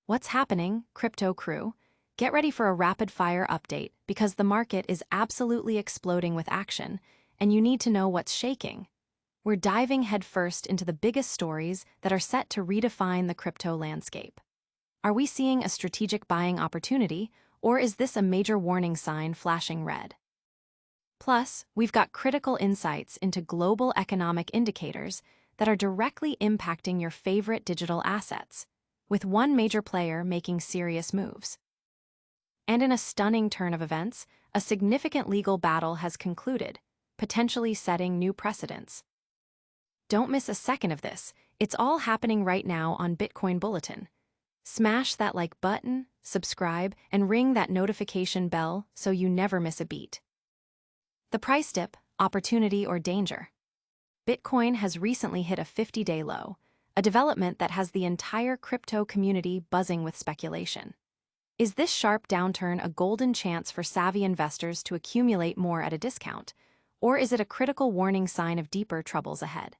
What's happening, crypto crew? Get ready for a rapid-fire update because the market is absolutely exploding with action, and you need to know what's shaking. We're diving headfirst into the biggest stories that are set to redefine the crypto landscape. Are we seeing a strategic buying opportunity, or is this a major warning sign flashing red? Plus, we've got critical insights into global economic indicators that are directly impacting your favorite digital assets, with one major player making serious moves. And in a stunning turn of events, a significant legal battle has concluded, potentially setting new precedents. Don't miss a second of this. It's all happening right now on Bitcoin Bulletin. Smash that like button, subscribe, and ring that notification bell so you never miss a beat. The price dip, opportunity or danger. Bitcoin has recently hit a 50-day low, a development that has the entire crypto community buzzing with speculation. Is this sharp downturn a golden chance for savvy investors to accumulate more at a discount, or is it a critical warning sign of deeper troubles ahead?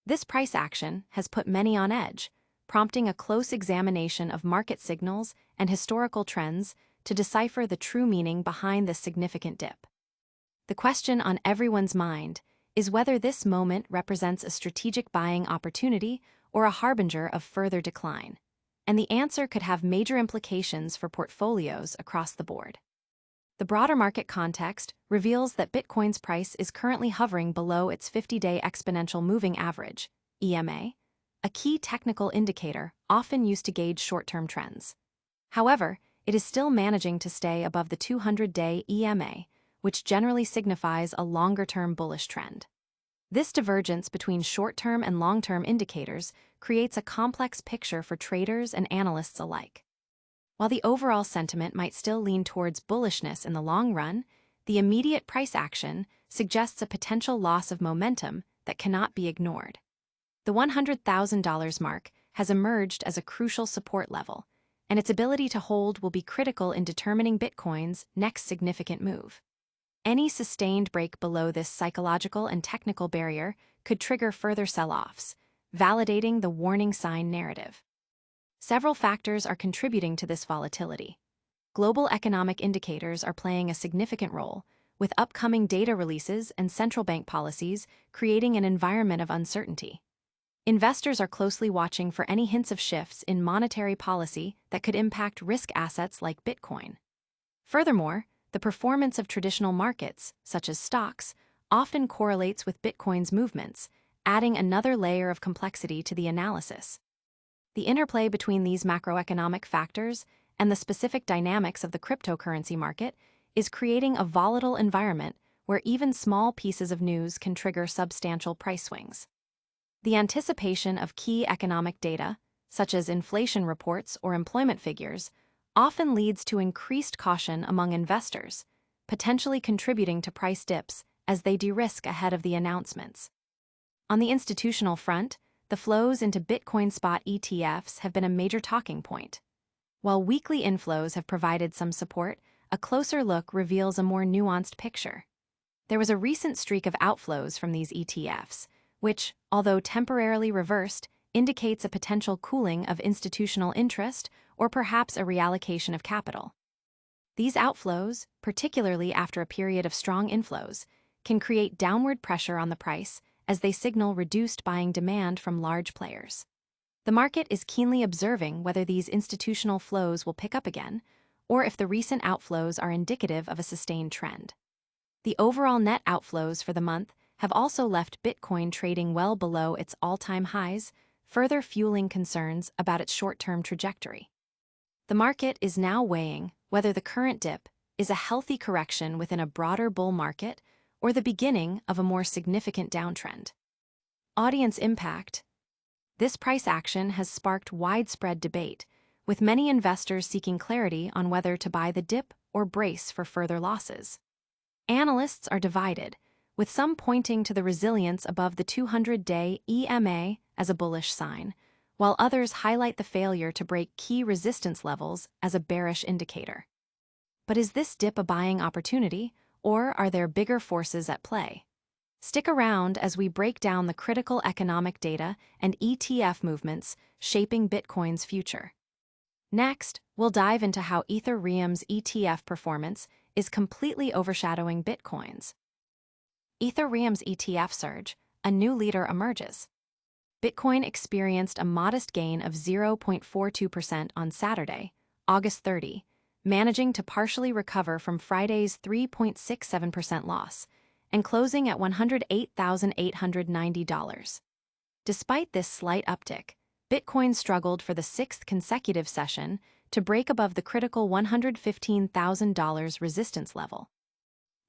This price action has put many on edge, prompting a close examination of market signals and historical trends to decipher the true meaning behind this significant dip. The question on everyone's mind is whether this moment represents a strategic buying opportunity or a harbinger of further decline, and the answer could have major implications for portfolios across the board. The broader market context reveals that Bitcoin's price is currently hovering below its 50-day exponential moving average, EMA, a key technical indicator often used to gauge short-term trends. However, it is still managing to stay above the 200-day EMA, which generally signifies a longer-term bullish trend. This divergence between short-term and long-term indicators creates a complex picture for traders and analysts alike. While the overall sentiment might still lean towards bullishness in the long run, the immediate price action suggests a potential loss of momentum that cannot be ignored. The $100,000 mark has emerged as a crucial support level, and its ability to hold will be critical in determining Bitcoin's next significant move. Any sustained break below this psychological and technical barrier could trigger further sell-offs, validating the warning sign narrative. Several factors are contributing to this volatility. Global economic indicators are playing a significant role, with upcoming data releases and central bank policies creating an environment of uncertainty. Investors are closely watching for any hints of shifts in monetary policy that could impact risk assets like Bitcoin. Furthermore, the performance of traditional markets, such as stocks, often correlates with Bitcoin's movements, adding another layer of complexity to the analysis. The interplay between these macroeconomic factors and the specific dynamics of the cryptocurrency market is creating a volatile environment where even small pieces of news can trigger substantial price swings. The anticipation of key economic data, such as inflation reports or employment figures, often leads to increased caution among investors, potentially contributing to price dips as they de-risk ahead of the announcements. On the institutional front, the flows into Bitcoin spot ETFs have been a major talking point. While weekly inflows have provided some support, a closer look reveals a more nuanced picture. There was a recent streak of outflows from these ETFs, which, although temporarily reversed, indicates a potential cooling of institutional interest or perhaps a reallocation of capital. These outflows, particularly after a period of strong inflows, can create downward pressure on the price as they signal reduced buying demand from large players. The market is keenly observing whether these institutional flows will pick up again, or if the recent outflows are indicative of a sustained trend. The overall net outflows for the month have also left Bitcoin trading well below its all-time highs, further fueling concerns about its short-term trajectory. The market is now weighing whether the current dip is a healthy correction within a broader bull market or the beginning of a more significant downtrend. Audience impact. This price action has sparked widespread debate, with many investors seeking clarity on whether to buy the dip or brace for further losses. Analysts are divided, with some pointing to the resilience above the 200-day EMA as a bullish sign, while others highlight the failure to break key resistance levels as a bearish indicator. But is this dip a buying opportunity, or are there bigger forces at play? Stick around as we break down the critical economic data and ETF movements shaping Bitcoin's future. Next, we'll dive into how Ethereum's ETF performance is completely overshadowing Bitcoin's. Ethereum's ETF surge, a new leader emerges. Bitcoin experienced a modest gain of 0.42% on Saturday, August 30, managing to partially recover from Friday's 3.67% loss and closing at $108,890. Despite this slight uptick, Bitcoin struggled for the sixth consecutive session to break above the critical $115,000 resistance level.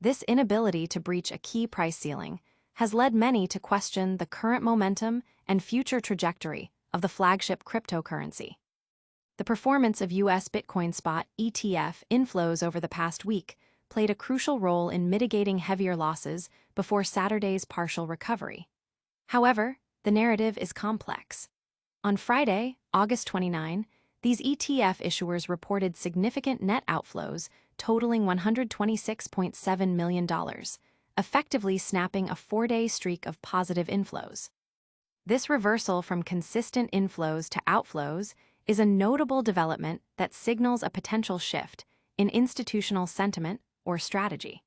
This inability to breach a key price ceiling has led many to question the current momentum and future trajectory of the flagship cryptocurrency. The performance of U.S. Bitcoin spot ETF inflows over the past week played a crucial role in mitigating heavier losses before Saturday's partial recovery. However, the narrative is complex. On Friday, August 29, these ETF issuers reported significant net outflows totaling $126.7 million, effectively snapping a four-day streak of positive inflows. This reversal from consistent inflows to outflows is a notable development that signals a potential shift in institutional sentiment or strategy.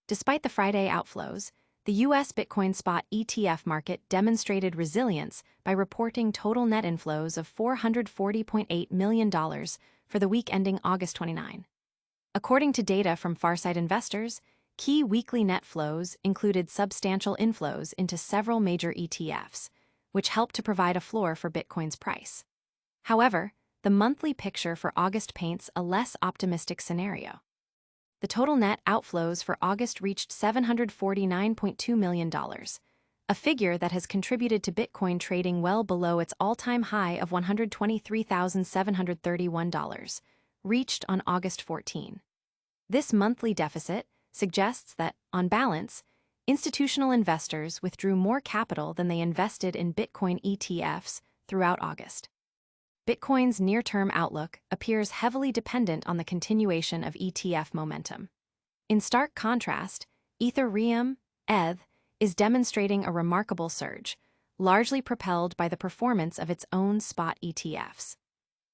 Despite the Friday outflows, the U.S. Bitcoin spot ETF market demonstrated resilience by reporting total net inflows of $440.8 million for the week ending August 29. According to data from Farsight Investors, key weekly net flows included substantial inflows into several major ETFs, which helped to provide a floor for Bitcoin's price. However, the monthly picture for August paints a less optimistic scenario. The total net outflows for August reached $749.2 million, a figure that has contributed to Bitcoin trading well below its all-time high of $123,731, reached on August 14. This monthly deficit suggests that, on balance, institutional investors withdrew more capital than they invested in Bitcoin ETFs throughout August. Bitcoin's near-term outlook appears heavily dependent on the continuation of ETF momentum. In stark contrast, Ethereum, ETH, is demonstrating a remarkable surge, largely propelled by the performance of its own spot ETFs.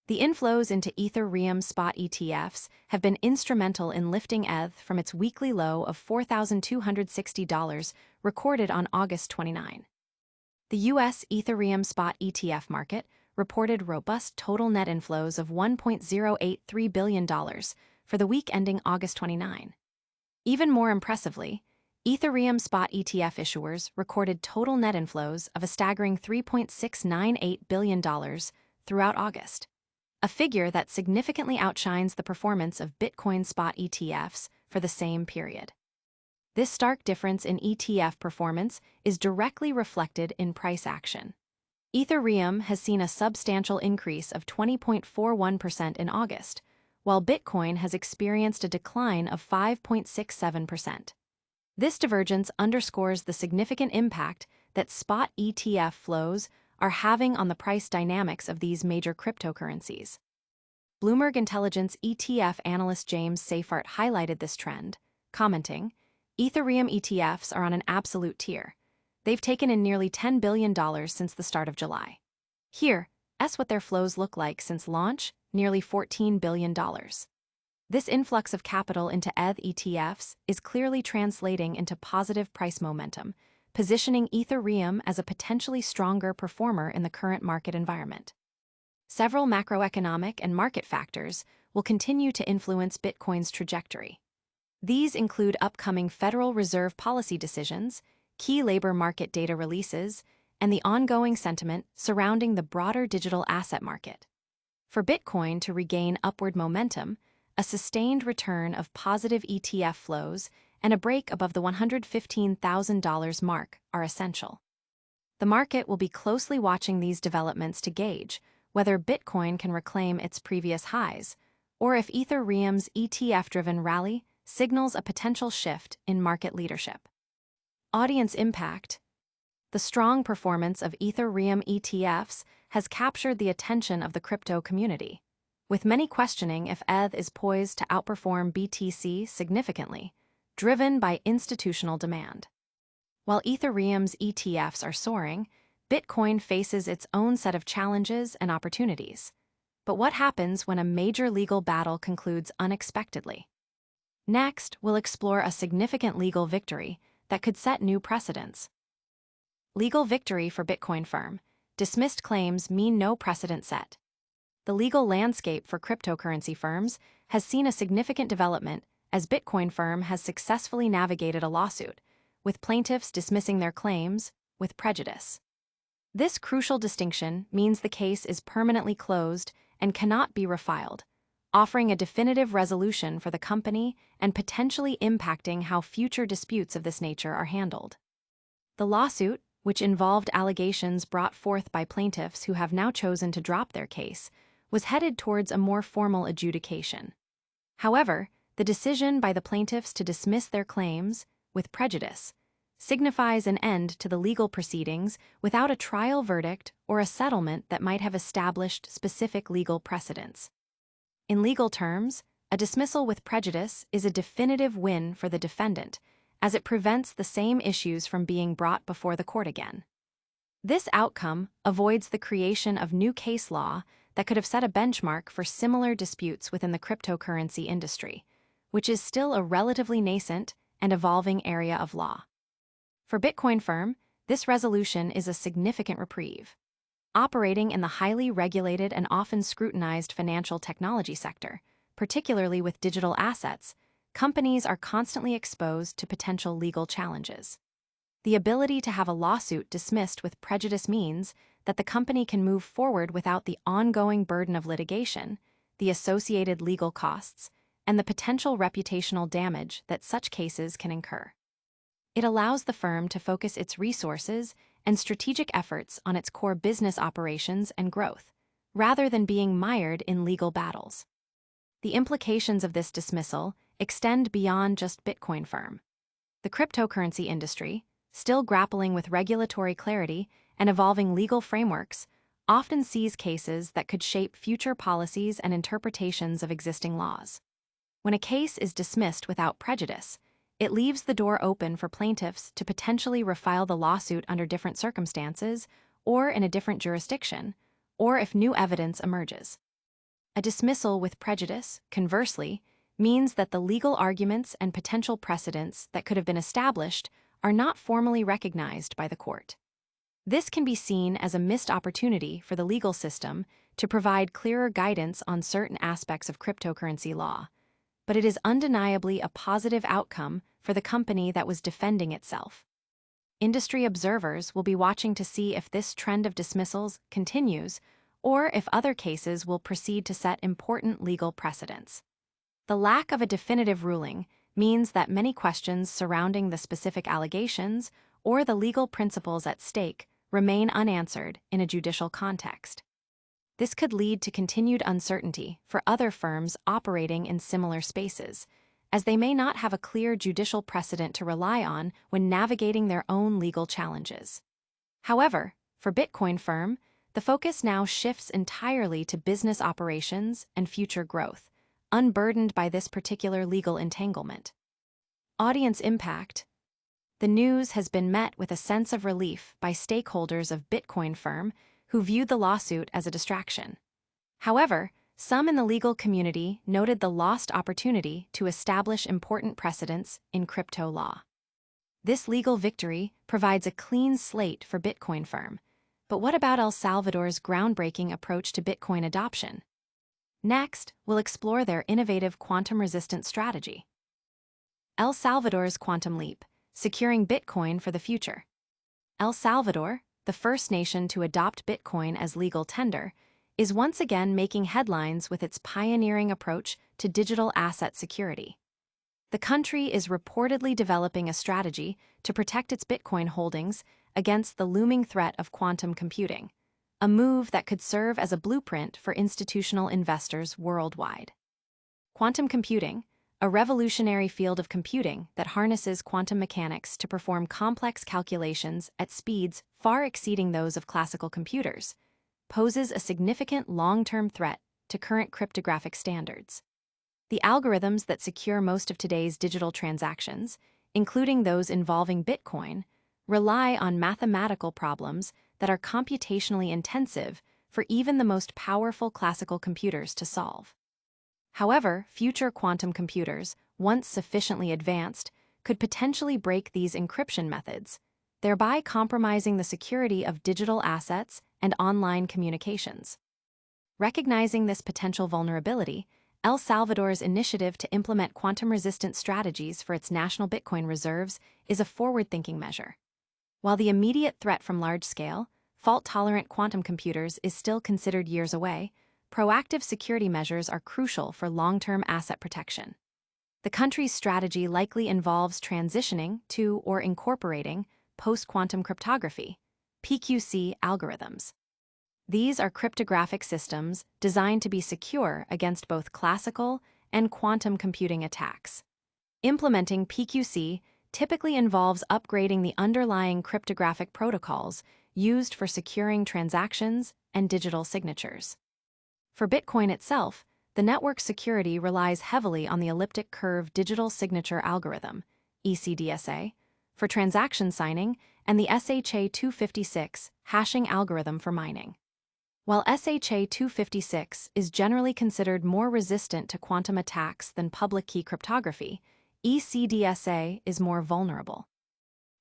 The inflows into Ethereum spot ETFs have been instrumental in lifting ETH from its weekly low of $4,260 recorded on August 29. The U.S. Ethereum spot ETF market reported robust total net inflows of $1.083 billion for the week ending August 29. Even more impressively, Ethereum spot ETF issuers recorded total net inflows of a staggering $3.698 billion throughout August, a figure that significantly outshines the performance of Bitcoin spot ETFs for the same period. This stark difference in ETF performance is directly reflected in price action. Ethereum has seen a substantial increase of 20.41% in August, while Bitcoin has experienced a decline of 5.67%. This divergence underscores the significant impact that spot ETF flows are having on the price dynamics of these major cryptocurrencies. Bloomberg Intelligence ETF analyst James Seyffart highlighted this trend, commenting, "Ethereum ETFs are on an absolute tear. They've taken in nearly $10 billion since the start of July. Here's what their flows look like since launch, nearly $14 billion. This influx of capital into ETH ETFs is clearly translating into positive price momentum, positioning Ethereum as a potentially stronger performer in the current market environment." Several macroeconomic and market factors will continue to influence Bitcoin's trajectory. These include upcoming Federal Reserve policy decisions, key labor market data releases, and the ongoing sentiment surrounding the broader digital asset market. For Bitcoin to regain upward momentum, a sustained return of positive ETF flows and a break above the $115,000 mark are essential. The market will be closely watching these developments to gauge whether Bitcoin can reclaim its previous highs, or if Ethereum's ETF-driven rally signals a potential shift in market leadership. Audience impact. The strong performance of Ethereum ETFs has captured the attention of the crypto community, with many questioning if ETH is poised to outperform BTC significantly, driven by institutional demand. While Ethereum's ETFs are soaring, Bitcoin faces its own set of challenges and opportunities. But what happens when a major legal battle concludes unexpectedly? Next, we'll explore a significant legal victory that could set new precedents. Legal victory for Bitcoin firm. Dismissed claims mean no precedent set. The legal landscape for cryptocurrency firms has seen a significant development as Bitcoin firm has successfully navigated a lawsuit, with plaintiffs dismissing their claims with prejudice. This crucial distinction means the case is permanently closed and cannot be refiled, offering a definitive resolution for the company and potentially impacting how future disputes of this nature are handled. The lawsuit, which involved allegations brought forth by plaintiffs who have now chosen to drop their case, was headed towards a more formal adjudication. However, the decision by the plaintiffs to dismiss their claims with prejudice signifies an end to the legal proceedings without a trial verdict or a settlement that might have established specific legal precedents. In legal terms, a dismissal with prejudice is a definitive win for the defendant, as it prevents the same issues from being brought before the court again. This outcome avoids the creation of new case law that could have set a benchmark for similar disputes within the cryptocurrency industry, which is still a relatively nascent and evolving area of law. For Bitcoin firm, this resolution is a significant reprieve. Operating in the highly regulated and often scrutinized financial technology sector, particularly with digital assets, companies are constantly exposed to potential legal challenges. The ability to have a lawsuit dismissed with prejudice means that the company can move forward without the ongoing burden of litigation, the associated legal costs, and the potential reputational damage that such cases can incur. It allows the firm to focus its resources and strategic efforts on its core business operations and growth, rather than being mired in legal battles. The implications of this dismissal extend beyond just Bitcoin firm. The cryptocurrency industry, still grappling with regulatory clarity and evolving legal frameworks, often sees cases that could shape future policies and interpretations of existing laws. When a case is dismissed without prejudice, it leaves the door open for plaintiffs to potentially refile the lawsuit under different circumstances or in a different jurisdiction, or if new evidence emerges. A dismissal with prejudice, conversely, means that the legal arguments and potential precedents that could have been established are not formally recognized by the court. This can be seen as a missed opportunity for the legal system to provide clearer guidance on certain aspects of cryptocurrency law, but it is undeniably a positive outcome for the company that was defending itself. Industry observers will be watching to see if this trend of dismissals continues or if other cases will proceed to set important legal precedents. The lack of a definitive ruling means that many questions surrounding the specific allegations or the legal principles at stake remain unanswered in a judicial context. This could lead to continued uncertainty for other firms operating in similar spaces, as they may not have a clear judicial precedent to rely on when navigating their own legal challenges. However, for Bitcoin firm, the focus now shifts entirely to business operations and future growth, unburdened by this particular legal entanglement. Audience impact. The news has been met with a sense of relief by stakeholders of Bitcoin firm who viewed the lawsuit as a distraction. However, some in the legal community noted the lost opportunity to establish important precedents in crypto law. This legal victory provides a clean slate for Bitcoin firm. But what about El Salvador's groundbreaking approach to Bitcoin adoption? Next, we'll explore their innovative quantum-resistant strategy. El Salvador's quantum leap, securing Bitcoin for the future. El Salvador, the first nation to adopt Bitcoin as legal tender, is once again making headlines with its pioneering approach to digital asset security. The country is reportedly developing a strategy to protect its Bitcoin holdings against the looming threat of quantum computing, a move that could serve as a blueprint for institutional investors worldwide. Quantum computing, a revolutionary field of computing that harnesses quantum mechanics to perform complex calculations at speeds far exceeding those of classical computers, poses a significant long-term threat to current cryptographic standards. The algorithms that secure most of today's digital transactions, including those involving Bitcoin, rely on mathematical problems that are computationally intensive for even the most powerful classical computers to solve. However, future quantum computers, once sufficiently advanced, could potentially break these encryption methods, thereby compromising the security of digital assets and online communications. Recognizing this potential vulnerability, El Salvador's initiative to implement quantum-resistant strategies for its national Bitcoin reserves is a forward-thinking measure. While the immediate threat from large-scale, fault-tolerant quantum computers is still considered years away, proactive security measures are crucial for long-term asset protection. The country's strategy likely involves transitioning to or incorporating post-quantum cryptography, PQC algorithms. These are cryptographic systems designed to be secure against both classical and quantum computing attacks. Implementing PQC typically involves upgrading the underlying cryptographic protocols used for securing transactions and digital signatures. For Bitcoin itself, the network's security relies heavily on the elliptic curve digital signature algorithm, ECDSA, for transaction signing and the SHA-256 hashing algorithm for mining. While SHA-256 is generally considered more resistant to quantum attacks than public key cryptography, ECDSA is more vulnerable.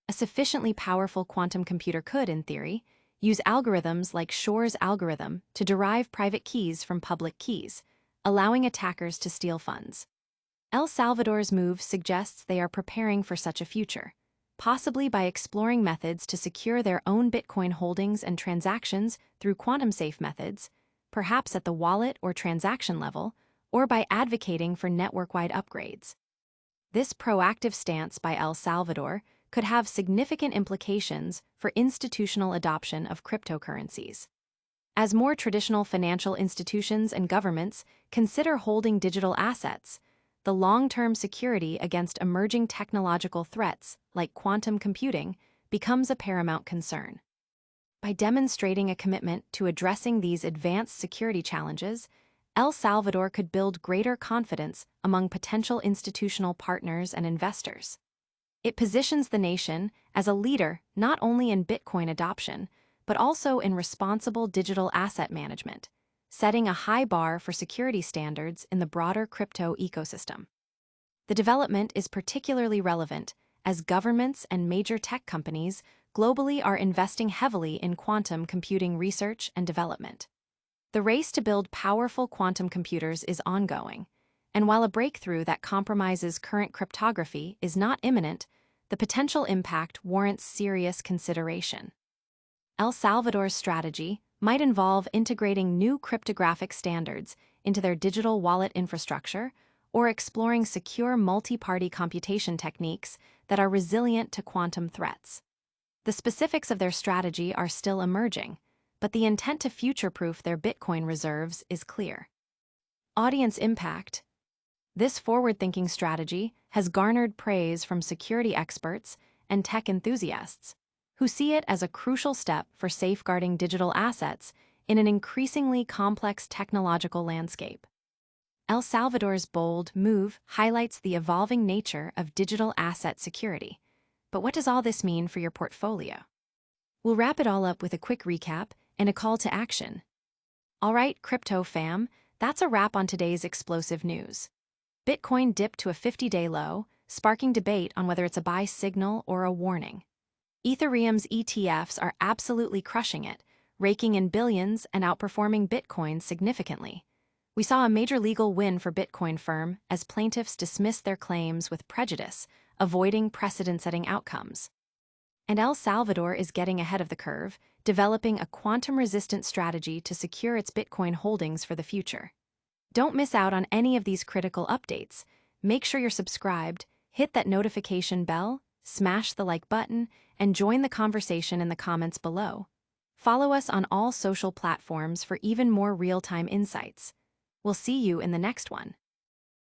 A sufficiently powerful quantum computer could, in theory, use algorithms like Shor's algorithm to derive private keys from public keys, allowing attackers to steal funds. El Salvador's move suggests they are preparing for such a future, possibly by exploring methods to secure their own Bitcoin holdings and transactions through quantum-safe methods, perhaps at the wallet or transaction level, or by advocating for network-wide upgrades. This proactive stance by El Salvador could have significant implications for institutional adoption of cryptocurrencies. As more traditional financial institutions and governments consider holding digital assets, the long-term security against emerging technological threats like quantum computing becomes a paramount concern. By demonstrating a commitment to addressing these advanced security challenges, El Salvador could build greater confidence among potential institutional partners and investors. It positions the nation as a leader not only in Bitcoin adoption, but also in responsible digital asset management, setting a high bar for security standards in the broader crypto ecosystem. The development is particularly relevant as governments and major tech companies globally are investing heavily in quantum computing research and development. The race to build powerful quantum computers is ongoing, and while a breakthrough that compromises current cryptography is not imminent, the potential impact warrants serious consideration. El Salvador's strategy might involve integrating new cryptographic standards into their digital wallet infrastructure or exploring secure multi-party computation techniques that are resilient to quantum threats. The specifics of their strategy are still emerging, but the intent to future-proof their Bitcoin reserves is clear. Audience impact. This forward-thinking strategy has garnered praise from security experts and tech enthusiasts, who see it as a crucial step for safeguarding digital assets in an increasingly complex technological landscape. El Salvador's bold move highlights the evolving nature of digital asset security. But what does all this mean for your portfolio? We'll wrap it all up with a quick recap and a call to action. All right, crypto fam, that's a wrap on today's explosive news. Bitcoin dipped to a 50-day low, sparking debate on whether it's a buy signal or a warning. Ethereum's ETFs are absolutely crushing it, raking in billions and outperforming Bitcoin significantly. We saw a major legal win for Bitcoin firm as plaintiffs dismissed their claims with prejudice, avoiding precedent-setting outcomes. And El Salvador is getting ahead of the curve, developing a quantum-resistant strategy to secure its Bitcoin holdings for the future. Don't miss out on any of these critical updates. Make sure you're subscribed, hit that notification bell, smash the like button, and join the conversation in the comments below. Follow us on all social platforms for even more real-time insights. We'll see you in the next one.